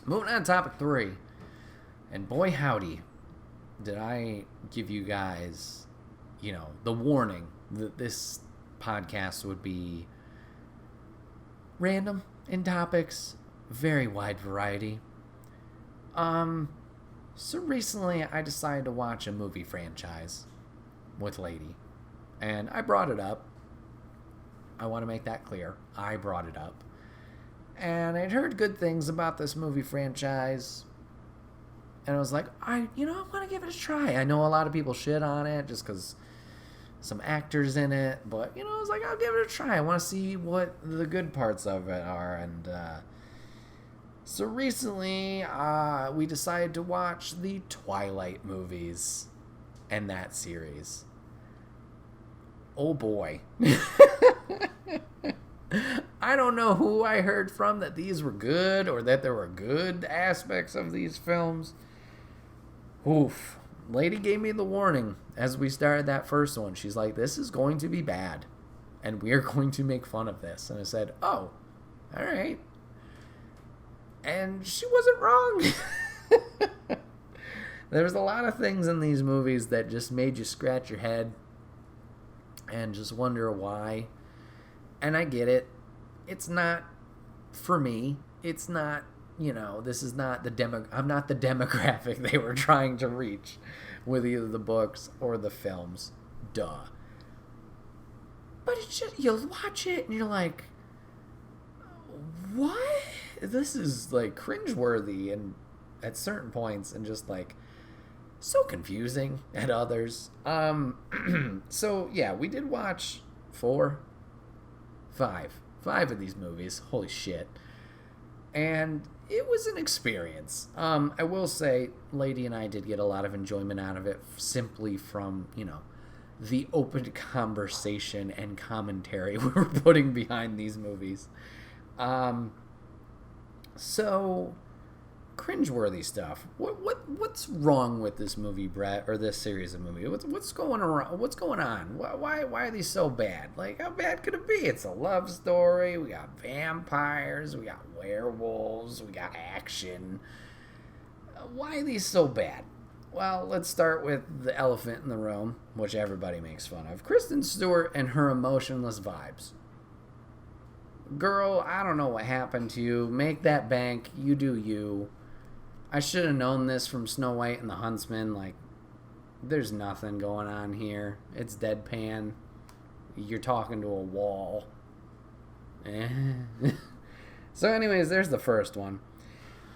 Moving on to topic 3. And boy howdy, did I give you guys, the warning that this podcast would be random in topics, very wide variety. So recently I decided to watch a movie franchise with Lady, and I brought it up. I want to make that clear. I brought it up. And I'd heard good things about this movie franchise. And I was like, I want to give it a try. I know a lot of people shit on it just because some actors in it. But, I was like, I'll give it a try. I want to see what the good parts of it are. And so recently, we decided to watch the Twilight movies and that series. Oh boy. I don't know who I heard from that these were good or that there were good aspects of these films. Oof. Lady gave me the warning as we started that first one. She's like, this is going to be bad, and we're going to make fun of this. And I said, oh, all right. And she wasn't wrong. There was a lot of things in these movies that just made you scratch your head and just wonder why. And I get it. It's not for me. It's not, this is not I'm not the demographic they were trying to reach with either the books or the films. Duh. But it's just, you watch it and you're like, what? This is like cringeworthy and at certain points and just like so confusing at others. So yeah, we did watch 5 of these movies. Holy shit. And it was an experience. I will say, Lady and I did get a lot of enjoyment out of it simply from, the open conversation and commentary we were putting behind these movies. So, cringeworthy stuff. What's wrong with this movie, Bret, or this series of movies? What's going on? What's going on? Why are these so bad? Like, how bad could it be? It's a love story. We got vampires. We got werewolves. We got action. Why are these so bad? Well, let's start with the elephant in the room, which everybody makes fun of. Kristen Stewart and her emotionless vibes. Girl, I don't know what happened to you. Make that bank. You do you. I should have known this from Snow White and the Huntsman. Like, there's nothing going on here. It's deadpan. You're talking to a wall. So anyways, there's the first one.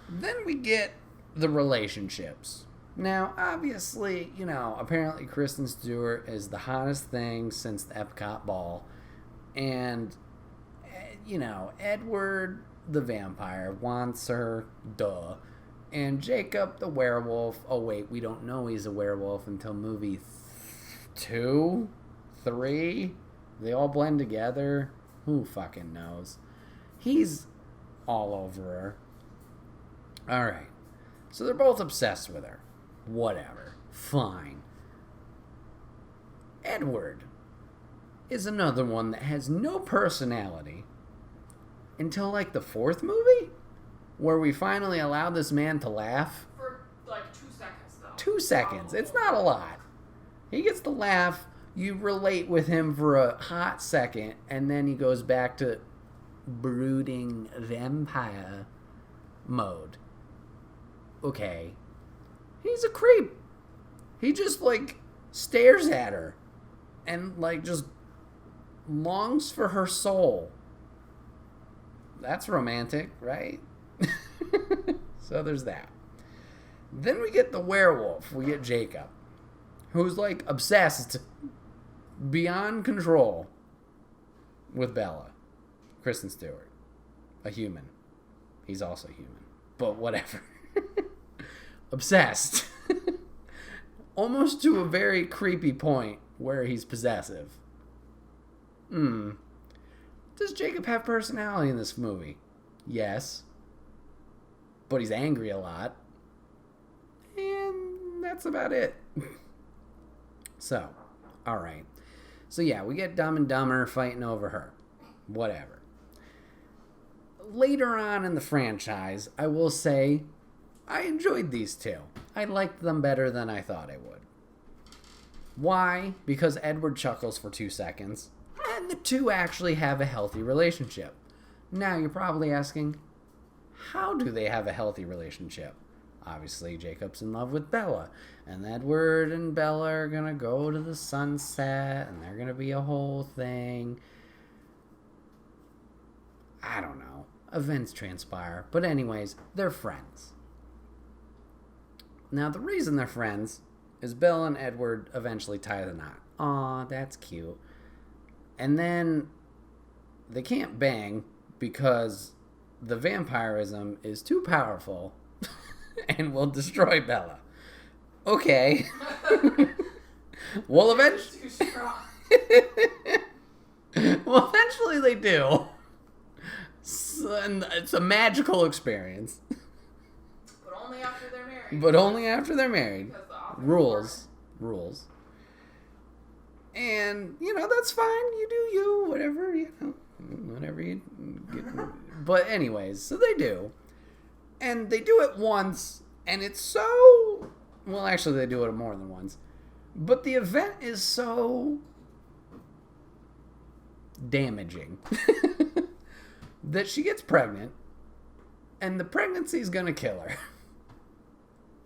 Then we get the relationships. Now, obviously, apparently Kristen Stewart is the hottest thing since the Epcot Ball. And, Edward the vampire wants her, duh. And Jacob the werewolf, oh wait, we don't know he's a werewolf until movie 2, 3. They all blend together. Who fucking knows? He's all over her. Alright. So they're both obsessed with her. Whatever. Fine. Edward is another one that has no personality until like the 4th movie, where we finally allow this man to laugh. For like 2 seconds, though. 2 seconds. It's not a lot. He gets to laugh. You relate with him for a hot second, and then he goes back to brooding vampire mode. Okay. He's a creep. He just, like, stares at her and, like, just longs for her soul. That's romantic, right? So there's that. Then we get the werewolf. We get Jacob, who's, like, obsessed beyond control with Bella. Kristen Stewart. A human. He's also human. But whatever. Obsessed. Almost to a very creepy point where he's possessive. Does Jacob have personality in this movie? Yes. But he's angry a lot. And that's about it. So, alright. So yeah, we get Dumb and Dumber fighting over her. Whatever. later on in the franchise, I will say I enjoyed these two. I liked them better than I thought I would. Why? Because Edward chuckles for 2 seconds, and the two actually have a healthy relationship. Now, you're probably asking, how do they have a healthy relationship? Obviously, Jacob's in love with Bella, and Edward and Bella are going to go to the sunset, and they're going to be a whole thing. I don't know. Events transpire. But anyways, they're friends. Now, the reason they're friends is Bella and Edward eventually tie the knot. Aw, that's cute. And then they can't bang because the vampirism is too powerful and will destroy Bella. Okay. Well, eventually... Too strong. Well, eventually they do. And it's a magical experience. But only after they're married. But only after they're married. Because the office Rules. And, that's fine. You do you, whatever you get. But anyways, so they do. And they do it once, and it's so... Well, actually, they do it more than once. But the event is so damaging that she gets pregnant, and the pregnancy is going to kill her.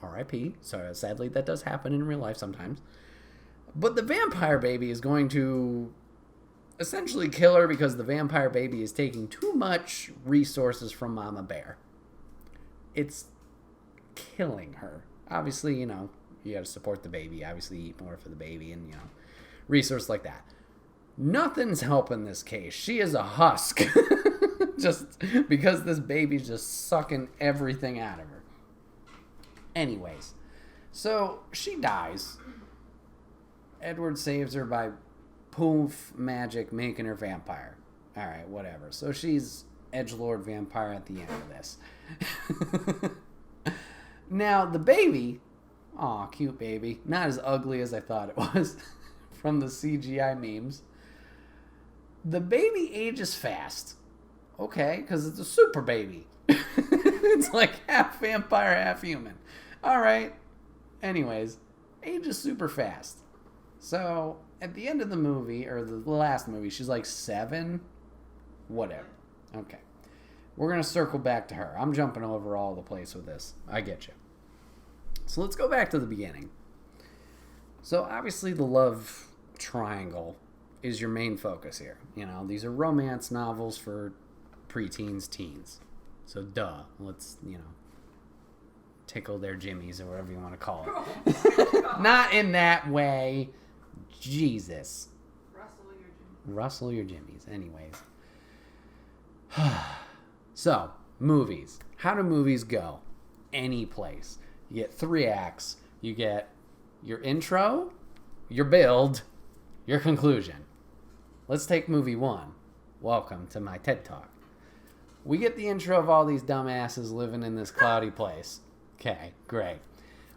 R.I.P. So sadly, that does happen in real life sometimes. But the vampire baby is going to essentially kill her because the vampire baby is taking too much resources from Mama Bear. It's killing her. Obviously, you got to support the baby. Obviously, eat more for the baby and, resources like that. Nothing's helping this case. She is a husk. Just because this baby's just sucking everything out of her. Anyways, so she dies. Edward saves her by poof magic making her vampire. Alright, whatever. So she's edgelord vampire at the end of this. Now, the baby, aw, cute baby, not as ugly as I thought it was from the CGI memes. The baby ages fast. Okay, because it's a super baby. It's like half vampire, half human. Alright. Anyways, ages super fast. So, at the end of the movie, or the last movie, she's like 7? Whatever. Okay. We're going to circle back to her. I'm jumping over all the place with this. I get you. So let's go back to the beginning. So obviously the love triangle is your main focus here. These are romance novels for preteens, teens. So duh. Let's, tickle their jimmies or whatever you want to call it. Not in that way. Jesus. Rustle your jimmies. Anyways. So, movies. How do movies go? Any place. You get 3 acts. You get your intro, your build, your conclusion. Let's take movie 1. Welcome to my TED Talk. We get the intro of all these dumbasses living in this cloudy place. Okay, great.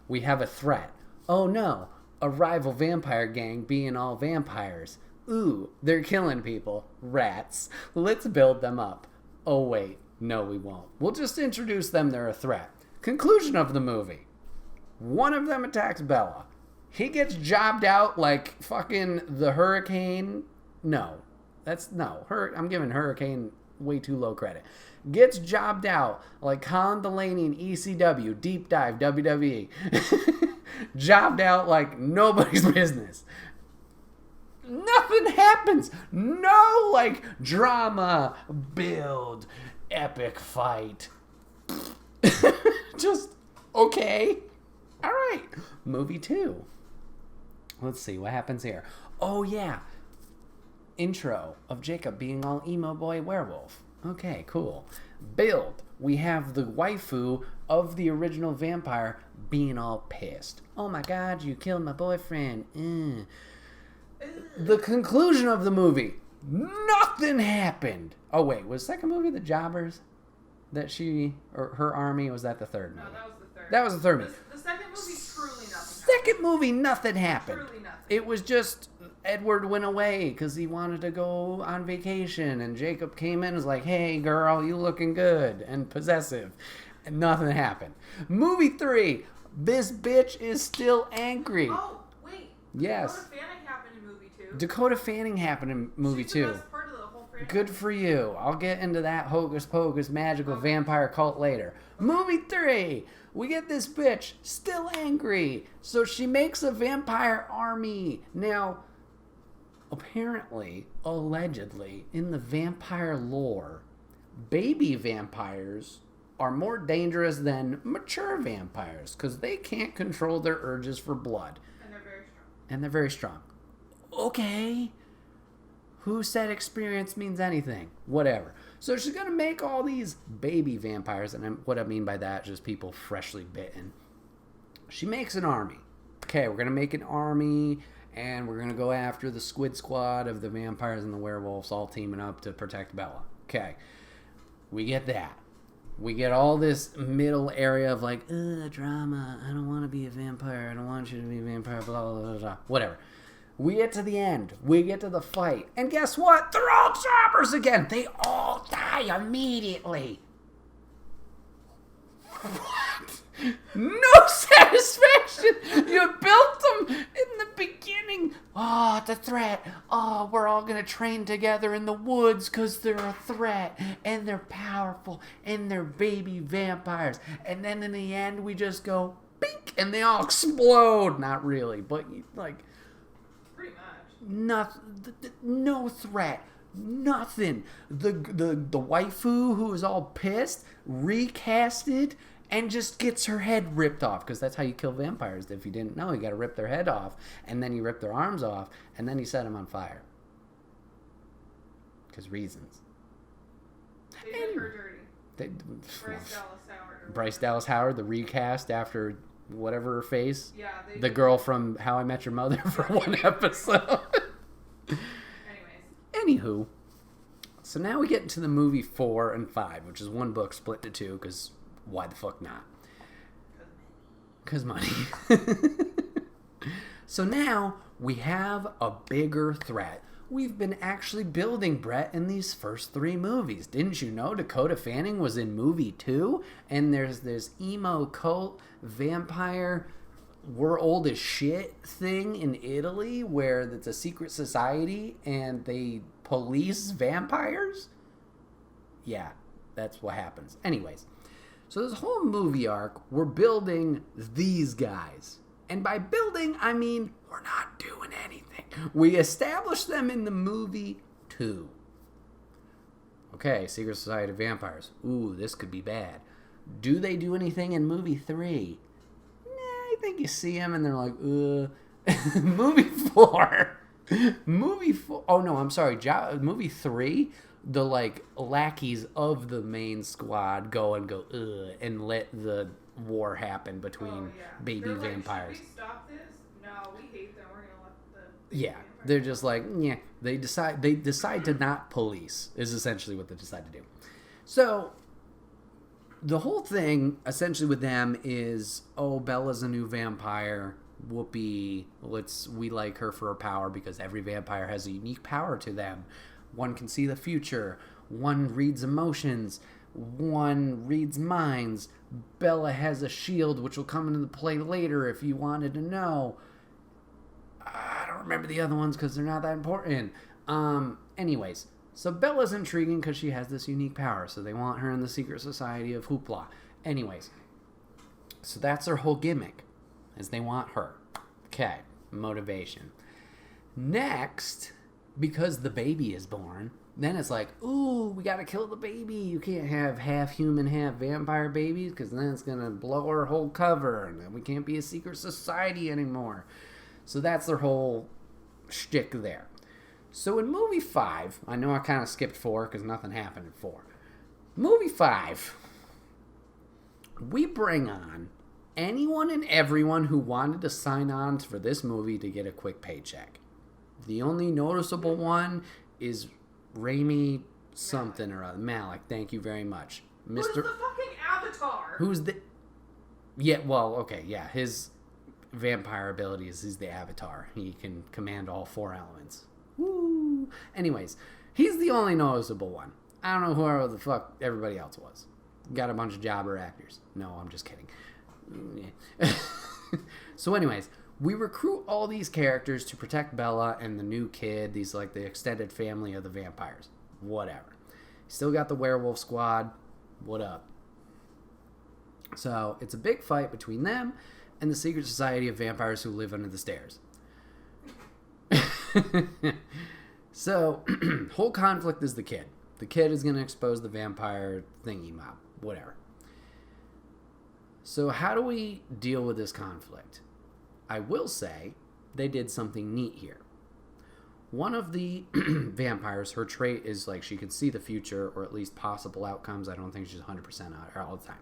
We have a threat. Oh no, a rival vampire gang being all vampires. Ooh, they're killing people. Rats. Let's build them up. Oh wait, no we won't. We'll just introduce them, they're a threat. Conclusion of the movie. One of them attacks Bella. He gets jobbed out like fucking the Hurricane. No. I'm giving Hurricane way too low credit. Gets jobbed out like Colin Delaney in ECW, Deep Dive, WWE. Jobbed out like nobody's business. Nothing happens. No, drama, build, epic fight. Just, okay. All right. Movie 2. Let's see what happens here. Oh, yeah. Intro of Jacob being all emo boy werewolf. Okay, cool. Build. We have the waifu of the original vampire being all pissed. Oh my god, you killed my boyfriend. The conclusion of the movie. Nothing happened. Oh wait, was the second movie The Jobbers? That her army, was that the third movie? No, that was the third. That was the third movie. The second movie, truly nothing happened. Second movie, nothing happened. Truly nothing. It was just Edward went away because he wanted to go on vacation, and Jacob came in and was like, hey, girl, you looking good, and possessive. And nothing happened. Movie 3, this bitch is still angry. Oh, wait. Yes. Dakota Fanning happened in movie 2. Dakota Fanning happened in movie She's 2. The best part of the whole franchise. Good for you. I'll get into that hocus pocus magical vampire cult later. Movie 3. We get this bitch still angry. So she makes a vampire army. Now, apparently, allegedly, in the vampire lore, baby vampires are more dangerous than mature vampires because they can't control their urges for blood. And they're very strong. Okay. Who said experience means anything? Whatever. So she's going to make all these baby vampires, and what I mean by that is just people freshly bitten. She makes an army. Okay, we're going to make an army, and we're going to go after the squid squad of the vampires and the werewolves all teaming up to protect Bella. Okay, we get that. We get all this middle area of like, drama, I don't want to be a vampire, I don't want you to be a vampire, blah, blah, blah, blah, whatever. We get to the end. We get to the fight. And guess what? They're all choppers again. They all die immediately. What? No satisfaction. You built them in the beginning. Oh, the threat. Oh, we're all going to train together in the woods because they're a threat. And they're powerful. And they're baby vampires. And then in the end, we just go, bink, and they all explode. Not really, but like... Nothing, no threat, nothing. The waifu who is all pissed recasted and just gets her head ripped off because that's how you kill vampires. If you didn't know, you got to rip their head off, and then you rip their arms off, and then you set them on fire because reasons. They did her dirty. Bryce Dallas Howard, the recast after. Whatever her face. Yeah, the girl from How I Met Your Mother for one episode. Anywho, so now we get into the movie 4 and 5, which is one book split into 2, because why the fuck not? Because money. So now we have a bigger threat. We've been actually building Bret in these first 3 movies. Didn't you know Dakota Fanning was in movie 2? And there's this emo cult vampire we're old as shit thing in Italy where it's a secret society and they police vampires? Yeah, that's what happens. Anyways, so this whole movie arc, we're building these guys. And by building, I mean we're not doing anything. We established them in the movie 2. Okay, Secret Society of Vampires. Ooh, this could be bad. Do they do anything in movie 3? Nah, I think you see them and they're like, Movie 4. Movie 4. Oh, no, I'm sorry. Movie 3, the, like, lackeys of the main squad go, and let the war happen between baby vampires. Should we stop this? No, we hate them. We're going to let the... Yeah, they're just like, yeah. They decide to not police is essentially what they decide to do. So the whole thing essentially with them is, oh, Bella's a new vampire. Whoopee. We like her for her power because every vampire has a unique power to them. One can see the future. One reads emotions. One reads minds. Bella has a shield, which will come into play later if you wanted to know. I don't remember the other ones because they're not that important. Anyways, so Bella's intriguing because she has this unique power, so they want her in the secret society of Hoopla. Anyways, so that's their whole gimmick, is they want her. Okay, motivation. Next, because the baby is born, then it's like, ooh, we gotta kill the baby. You can't have half human, half vampire babies because then it's gonna blow our whole cover and then we can't be a secret society anymore. So that's their whole shtick there. So in movie 5, I know I kind of skipped 4 because nothing happened in 4. Movie 5, we bring on anyone and everyone who wanted to sign on for this movie to get a quick paycheck. The only noticeable one is Rami something or other. Malik, thank you very much. Who's the fucking Avatar? Who's the... Yeah, well, okay, yeah. His vampire ability is he's the Avatar. He can command all 4 elements. Woo! Anyways, he's the only noticeable one. I don't know whoever the fuck everybody else was. Got a bunch of jobber actors. No, I'm just kidding. So anyways, we recruit all these characters to protect Bella and the new kid. These like the extended family of the vampires. Whatever. Still got the werewolf squad. What up? So it's a big fight between them and the secret society of vampires who live under the stairs. So, whole conflict is the kid. The kid is going to expose the vampire thingy mob. Whatever. So how do we deal with this conflict? I will say they did something neat here. One of the vampires, her trait is like she can see the future or at least possible outcomes. I don't think she's 100% out all the time.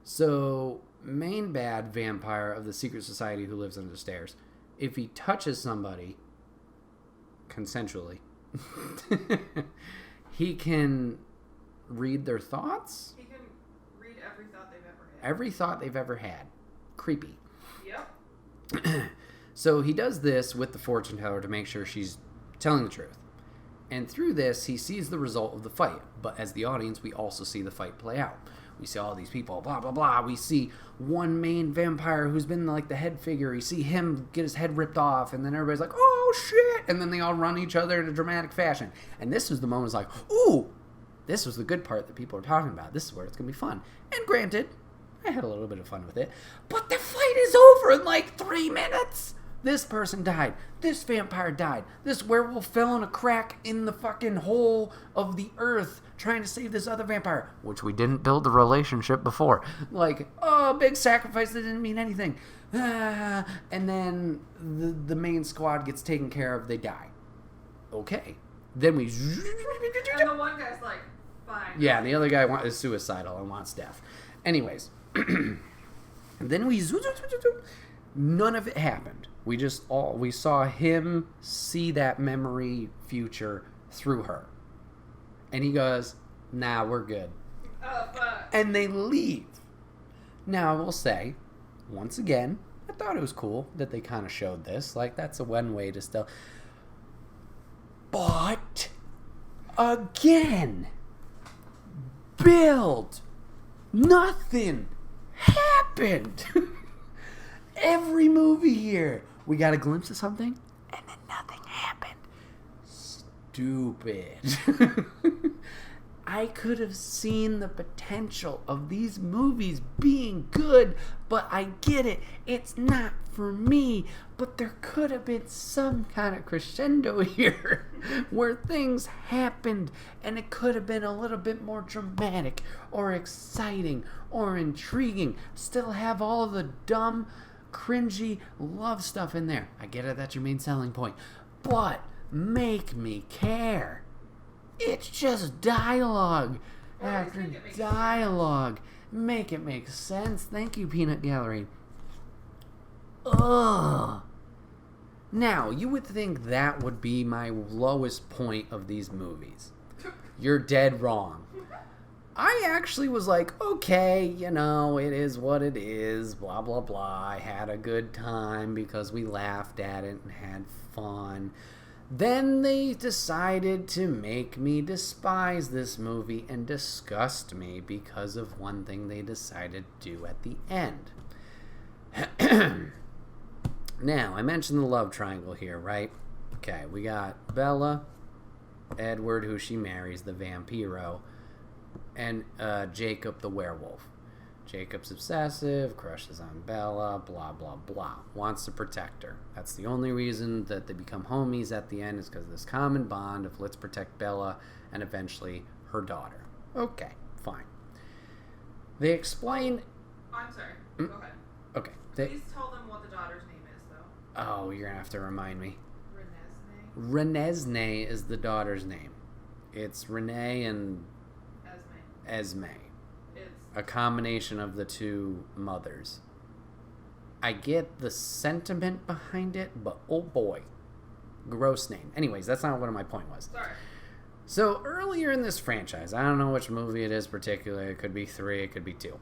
So, main bad vampire of the secret society who lives under the stairs, if he touches somebody consensually, he can read their thoughts. He can read every thought they've ever had. Every thought they've ever had. Creepy. Yep. So he does this with the fortune teller to make sure she's telling the truth. And through this, he sees the result of the fight. But as the audience, we also see the fight play out. We see all these people, blah, blah, blah. We see one main vampire who's been like the head figure. You see him get his head ripped off, and then everybody's like, oh, shit. And then they all run each other in a dramatic fashion. And this was the moment, it's like, ooh, this was the good part that people are talking about. This is where it's going to be fun. And granted, I had a little bit of fun with it. But the fight is over in like 3 minutes. This person died. This vampire died. This werewolf fell in a crack in the fucking hole of the earth trying to save this other vampire, which we didn't build the relationship before. Like, oh, big sacrifice that didn't mean anything. And then the main squad gets taken care of. They die. Okay. Then we... And the one guy's like, fine. Yeah, and the other guy is suicidal and wants death. Anyways. Then we... None of it happened. We saw him see that memory future through her. And he goes, nah, we're good. Oh, fuck. And they leave. Now, I will say, once again, I thought it was cool that they kind of showed this. Like, that's a one way to still... But, again, build. Nothing happened. Every movie here, we got a glimpse of something, and then nothing happened. Stupid. I could have seen the potential of these movies being good, but I get it. It's not for me. But there could have been some kind of crescendo here where things happened, and it could have been a little bit more dramatic or exciting or intriguing. Still have all of the dumb, cringy love stuff in there. I get it, that's your main selling point. But make me care. It's just dialogue after dialogue. Make it make sense. Thank you, Peanut Gallery. Ugh. Now, you would think that would be my lowest point of these movies. You're dead wrong. I actually was like, okay, you know, it is what it is, blah, blah, blah. I had a good time because we laughed at it and had fun. Then they decided to make me despise this movie and disgust me because of one thing they decided to do at the end. Now, I mentioned the love triangle here, right? Okay, we got Bella, Edward, who she marries, the vampiro, and Jacob, the werewolf. Jacob's obsessive, crushes on Bella, blah, blah, blah. Wants to protect her. That's the only reason that they become homies at the end is because of this common bond of let's protect Bella and eventually her daughter. Okay, fine. They explain... I'm sorry. Go ahead. Okay. Please tell them what the daughter's name is, though. Oh, you're going to have to remind me. Renesmee? Renesmee is the daughter's name. It's Renee and... Esme. It's... A combination of the two mothers. I get the sentiment behind it, but oh boy. Gross name. Anyways, that's not what my point was. Sorry. So, earlier in this franchise, I don't know which movie it is particularly. It could be 3, it could be 2.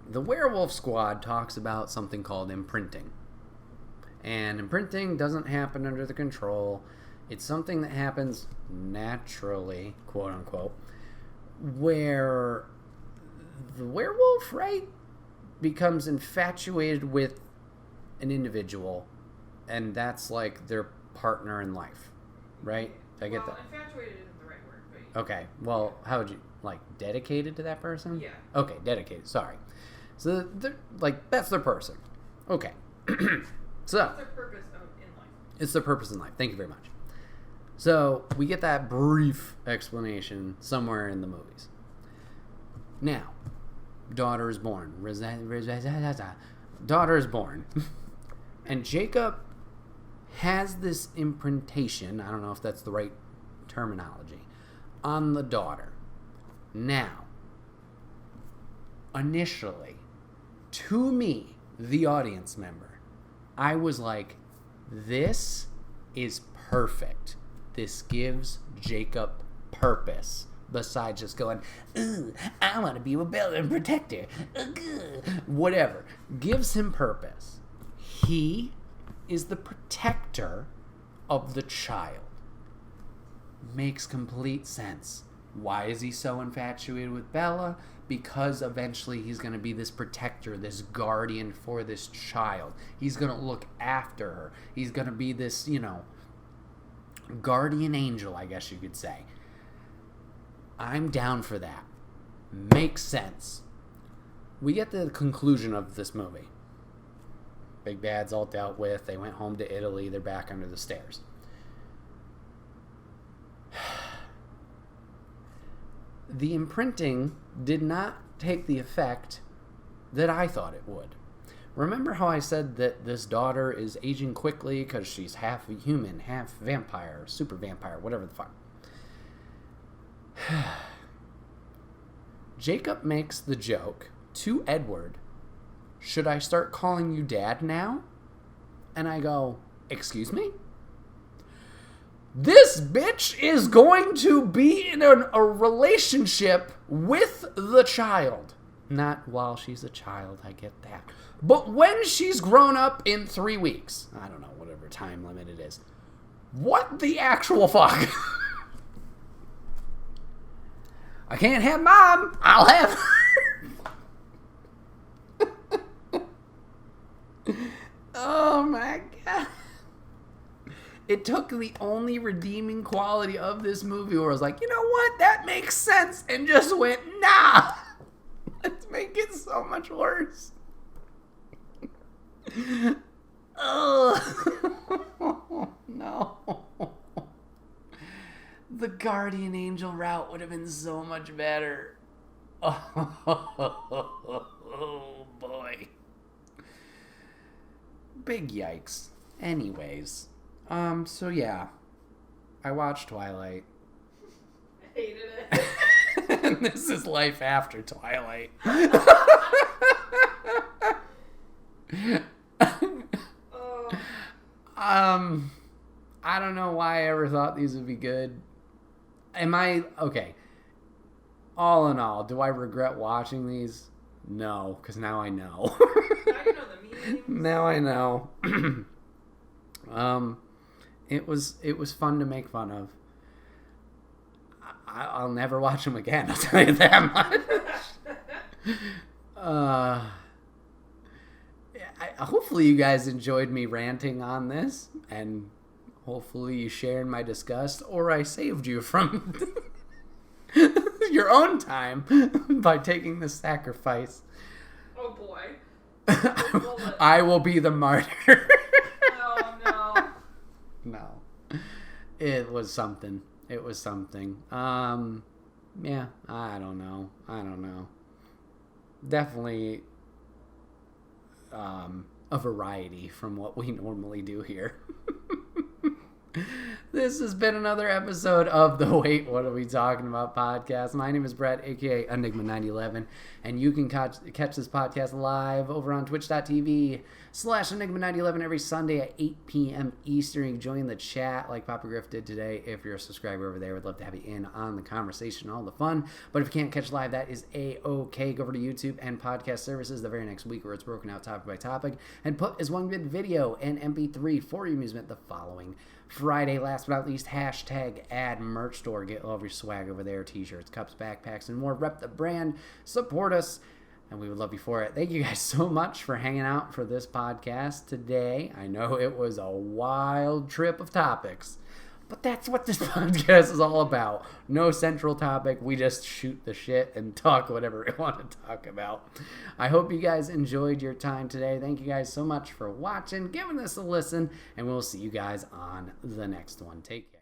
the Werewolf Squad talks about something called imprinting. And imprinting doesn't happen under the control. It's something that happens naturally, quote unquote, where the werewolf, right, becomes infatuated with an individual, and that's like their partner in life, right? I get that. Infatuated isn't the right word, but... Okay, well, how would you, like, dedicated to that person? Yeah. Okay, dedicated, sorry. So, they're, like, that's their person. Okay. So... It's their purpose in life. It's their purpose in life. Thank you very much. So, we get that brief explanation somewhere in the movies. Now, daughter is born. Daughter is born. And Jacob has this imprintation, I don't know if that's the right terminology, on the daughter. Now, initially, to me, the audience member, I was like, this is perfect. This gives Jacob purpose. Besides just going, ooh, I want to be a rebellion and protector. Whatever. Gives him purpose. He is the protector of the child. Makes complete sense. Why is he so infatuated with Bella? Because eventually he's going to be this protector, this guardian for this child. He's going to look after her. He's going to be this, guardian angel, I guess you could say. I'm down for that. Makes sense. We get to the conclusion of this movie. Big Bad's all dealt with. They went home to Italy. They're back under the stairs. The imprinting did not take the effect that I thought it would. Remember how I said that this daughter is aging quickly because she's half human, half vampire, super vampire, whatever the fuck. Jacob makes the joke to Edward, should I start calling you Dad now? And I go, excuse me? This bitch is going to be in a relationship with the child. Not while she's a child, I get that. But when she's grown up in 3 weeks, I don't know, whatever time limit it is. What the actual fuck? I can't have Mom. I'll have her. Oh my God. It took the only redeeming quality of this movie where I was like, you know what? That makes sense. And just went, nah. Let's make it so much worse. Oh, no. The guardian angel route would have been so much better. Oh, boy. Big yikes. Anyways. So yeah. I watched Twilight. I hated it. And this is life after Twilight. I don't know why I ever thought these would be good. Okay. All in all, do I regret watching these? No, because now I know. Now you know the meanings. Now I know. It was fun to make fun of. I'll never watch them again, I'll tell you that much. Hopefully you guys enjoyed me ranting on this, and hopefully you shared my disgust, or I saved you from your own time by taking the sacrifice. Oh boy. I will be the martyr. Oh no. No. It was something. Yeah, I don't know. Definitely a variety from what we normally do here. This has been another episode of the Wait, What Are We Talking About podcast. My name is Bret, aka Enigma911, and you can catch this podcast live over on twitch.tv/Enigma911 every Sunday at 8 p.m. Eastern. You can join the chat like Papa Griff did today. If you're a subscriber over there, we'd love to have you in on the conversation, all the fun. But if you can't catch live, that is A-OK. Go over to YouTube and podcast services the very next week where it's broken out topic by topic and put as one good video and MP3 for your amusement the following Friday. Last but not least, hashtag ad merch store. Get all of your swag over there. T-shirts, cups, backpacks, and more. Rep the brand. Support us. And we would love you for it. Thank you guys so much for hanging out for this podcast today. I know it was a wild trip of topics, but that's what this podcast is all about. No central topic. We just shoot the shit and talk whatever we want to talk about. I hope you guys enjoyed your time today. Thank you guys so much for watching, giving this a listen, and we'll see you guys on the next one. Take care.